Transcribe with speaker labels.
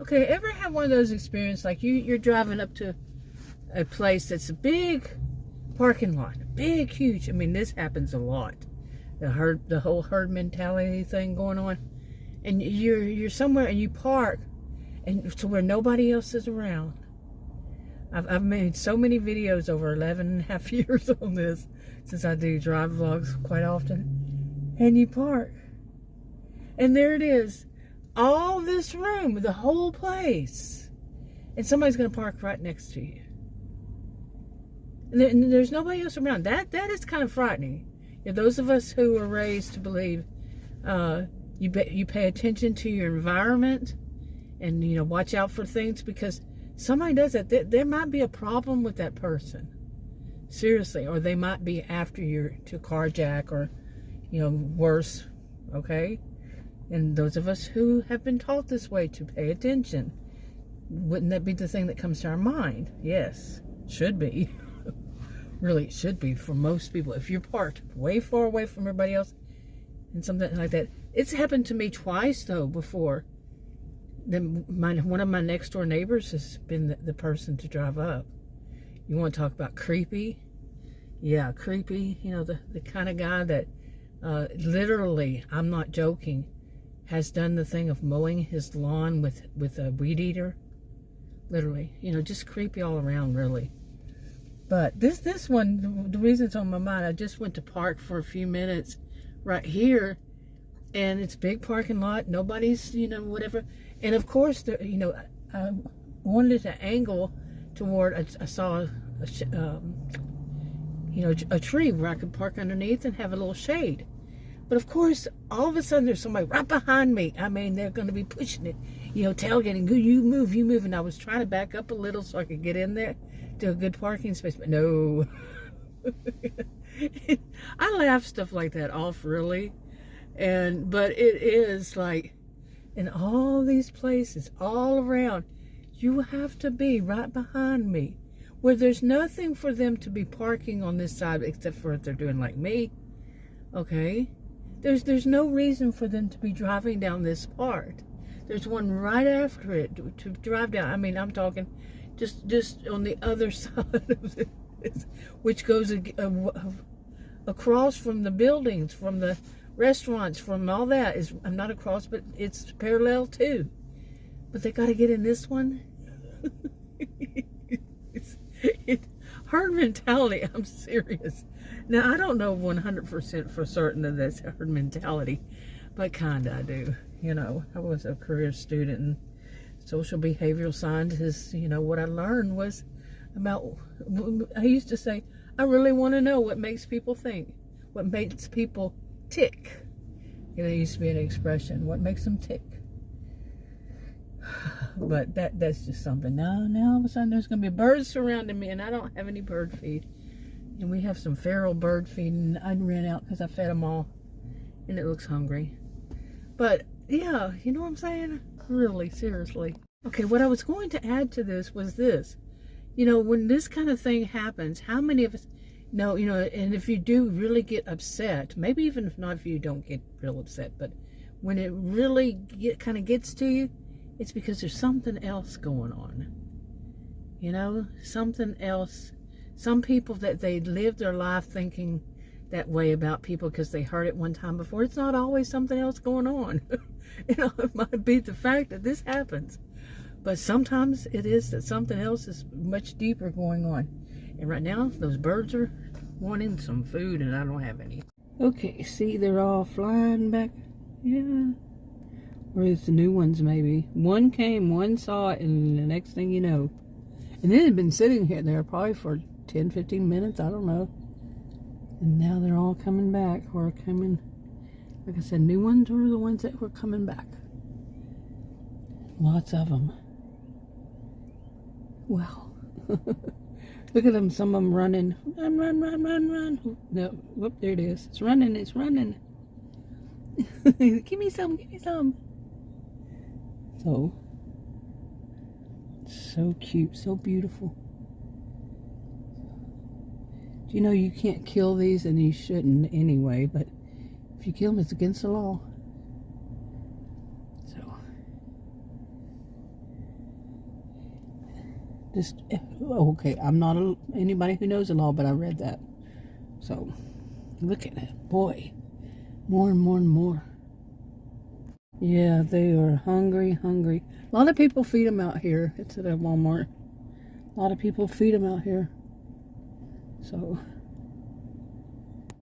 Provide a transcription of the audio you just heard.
Speaker 1: Okay, ever have one of those experiences like you're driving up to a place that's a big parking lot, big, huge. I mean, this happens a lot. The whole herd mentality thing going on, and you're somewhere and you park, and to where nobody else is around. I've made so many videos over 11 and a half years on this, since I do drive vlogs quite often. And you park, and there it is, all this room, the whole place, and somebody's going to park right next to you. And there's nobody else around. That is kind of frightening. You know, those of us who are raised to believe you pay attention to your environment, and watch out for things, because somebody does that. There might be a problem with that person, seriously, or they might be after you to carjack, or worse. Okay, and those of us who have been taught this way to pay attention, wouldn't that be the thing that comes to our mind? Yes, should be. Really, it should be for most people. If you're parked way far away from everybody else and something like that. It's happened to me twice, though, before. Then one of my next door neighbors has been the person to drive up. You want to talk about creepy? Yeah, creepy. The kind of guy that literally, I'm not joking, has done the thing of mowing his lawn with a weed eater. Literally, just creepy all around, really. But this one, the reason it's on my mind, I just went to park for a few minutes right here, and it's a big parking lot. Nobody's, whatever. And of course, I wanted to angle toward, I saw a tree where I could park underneath and have a little shade. But of course, all of a sudden, there's somebody right behind me. I mean, they're going to be pushing it, tailgating. You move. And I was trying to back up a little so I could get in there to a good parking space, but no. I laugh stuff like that off, really. But it is like, in all these places, all around, you have to be right behind me, where there's nothing for them to be parking on this side, except for if they're doing like me. Okay? There's no reason for them to be driving down this part. There's one right after it to drive down. I mean, I'm talking just on the other side of this, which goes across from the buildings, from the restaurants, from all that. I'm not across, but it's parallel too. But they got to get in this one. Herd mentality. I'm serious. Now, I don't know 100% for certain that that's herd mentality, but kind of I do. I was a career student and social behavioral scientist. What I learned was about, I used to say, I really want to know what makes people think, what makes people tick. There used to be an expression, what makes them tick. But that's just something. Now all of a sudden there's going to be birds surrounding me, and I don't have any bird feed. And we have some feral bird feed, and I ran out because I fed them all, and it looks hungry. But yeah, you know what I'm saying? Really, seriously. Okay, what I was going to add to this was this. When this kind of thing happens, how many of us know, and if you do really get upset, maybe even if you don't get real upset, but when it really kind of gets to you, it's because there's something else going on. Something else. Some people that they live their life thinking that way about people because they heard it one time before. It's not always something else going on. It might be the fact that this happens. But sometimes it is that something else is much deeper going on. And right now, those birds are wanting some food, and I don't have any. Okay, see, they're all flying back. Yeah. Or it's the new ones, maybe. One came, one saw it, and the next thing you know. And then it had been sitting here there probably for 10, 15 minutes, I don't know. And now they're all coming back, or coming, like I said, new ones or the ones that were coming back. Lots of them. Well, look at them, some of them running. Run. No, whoop, there it is. It's running. Give me some. So cute, so beautiful. Do you know you can't kill these, and you shouldn't anyway, but if you kill them, it's against the law. So, Just, okay, I'm not anybody who knows the law, but I read that. So, look at it. Boy, more and more and more. Yeah, they are hungry. A lot of people feed them out here. It's at a Walmart. A lot of people feed them out here. So...